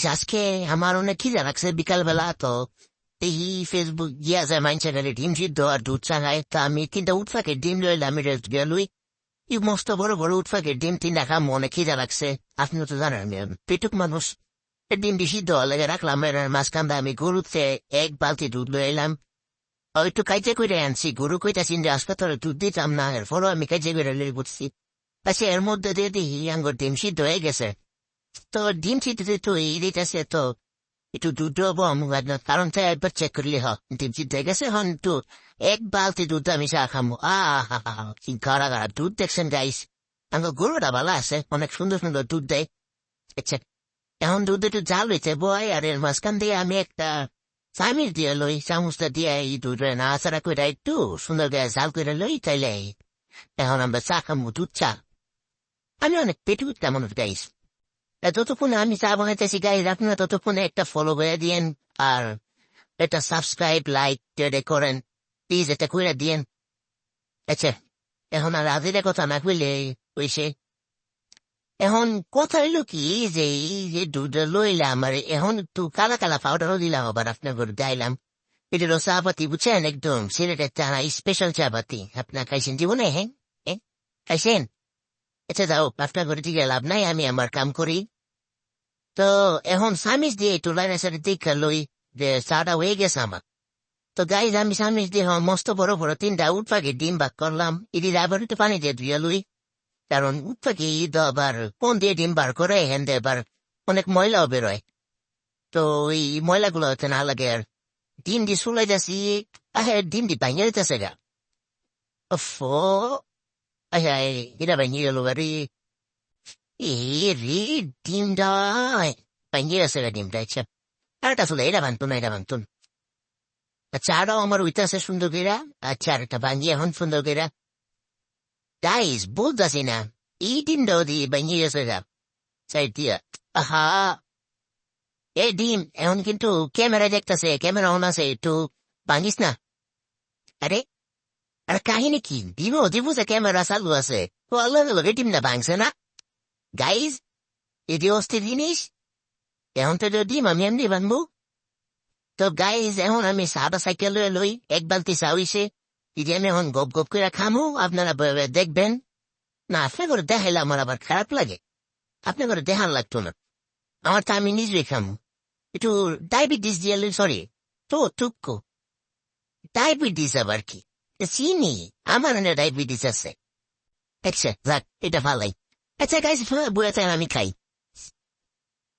আজকে আমার অনেক খিদে লাগছে বিকালবেলা তো এই ফেসবুক গিয়া যায় মাইনছে ডিম সিদ্ধ আর দুধ চা খায় তা আমি তিনটা উৎফাকে ডিম লইলাম রেস্ট গেলুই এই মস্ত বড় বড় উৎফাকে ডিম তিনটা খাম অনেক খিদে লাগছে আপনিও তো জানেন আমি পেটুক মানুষ ডিম সিদ্ধ লেগে রাখলাম মাঝখানটা আমি গরুতে এক বালতি দুধ লই এলাম একটু কাইতে করে আনছি গরু কইতাছি যে হাসপাতালে দুধ দিতাম না এরপরও আমি কাইতে করে লই বুঝছি আচ্ছা এর মধ্যে দিয়ে দেখি আঙ্গুর ডিম সিদ্ধ হয়ে গেছে তো ডিম সিদ্ধ তো এই দিতেছে তো একটু দুধ বম কারণ তাই একবার চেক করলে ডিম সিদ্ধ হয়ে গেছে হন তো এক বালতি দুধ আমি চা খামো কি গাড়া গাড়া দুধ দেখছেন গাইস আঙ্গুর গরুটা ভালো আছে অনেক সুন্দর সুন্দর দুধ দেয় আচ্ছা এখন দুধ একটু জাল হয়েছে বয় আর এর মাঝখান দিয়ে আমি একটা চামিচ দিয়ে লই চামচটা দিয়ে এই দুধ নাড়াচাড়া করে একটু সুন্দর করে জাল করে লই তাইলে এখন আমরা চা খামো দুধ চা আমি অনেক পেটু তেমন গাইস ততক্ষণে আমি চা বানাইতেছি গাইস আপনারা ততক্ষণে একটা ফলো করে দিয়েন আর একটা সাবস্ক্রাইব লাইক করেন প্লিজ এটা করে দিয়েন আচ্ছা এখন আর আজের কথা না কইলে কইছে এখন কথা হইল কি যে এই যে দুধ লইলাম আর এখন একটু কালা কালা পাউডারও দিলাম আবার আপনার ঘরে গাইলাম এটারও চা পাতি বুঝছেন একদম সিলেটের চা স্পেশাল চা পাতি আপনার খাইছেন জীবনে হ্যাঁ খাইছেন আচ্ছা যাও আপনার ঘরে থেকে লাভ নাই আমি আমার কাম করি তো এখন সামিজ দিয়ে একটু লাইনের সাথে দেখা লই যে চাটা হয়ে গেছে আমার তো গাইজ আমি সামিজ দিয়ে মস্ত বড় বড় তিনটা উৎপাকে ডিম ভাগ করলাম এটি আবার একটু পানি দিয়ে ধুয়ে লই কারণ উৎপাকে ঈদ আবার কোন দিয়ে ডিম বার করে হ্যান দিয়ে আবার অনেক ময়লাও বেরোয় তো এই ময়লাগুলো হতে না লাগে আর ডিম দিয়ে চুলাই যাচ্ছি ডিম দি ভাঙিয়ে দিতেছে গা এটা ভাঙিয়ে গেল আরে রে ডিমটা ভাঙিয়ে গেছে গা ডিমটা আচ্ছা আরেকটা চলে এটা ভাঙতুন আচ্ছা আরও আমার উইতাছে সুন্দর কইরা আচ্ছা আরেকটা ভাঙিয়ে এখন সুন্দর কইরা গাইস বলতেছি না এই ডিমটাও দিয়ে ভাঙিয়ে গেছে গা সাইড দিয়া আহা এই ডিম এখন কিন্তু ক্যামেরা দেখতেছে ক্যামেরা অন আছে একটু ভাঙিস না আরে আর কাহিনী কি দিব যে ক্যামেরা চালু আছে তো আল্লাহ ডিম না ভাঙছে না গাইজ এটি অস্থির জিনিস এখন তো ডিম আমি এমনি ভাঙবো তো গাইজ এখন আমি সাদা সাইকেল লই এক বালতি চা হইছে যদি আমি এখন গপ গপ করে খামু আপনারা দেখবেন না আপনার করে দেখাইলে আমার আবার খারাপ লাগে আপনার করে দেখান লাগতো না আমার তো আমি নিজেই খামু একটু ডায়াবেটিস দিয়ে সরি তো টুকু ডায়াবেটিস আবার কি চিনি আমার ডায়াবেটিস আছে আচ্ছা যাক এটা ভালাই আচ্ছা গাইজ বইয়া আমি খাই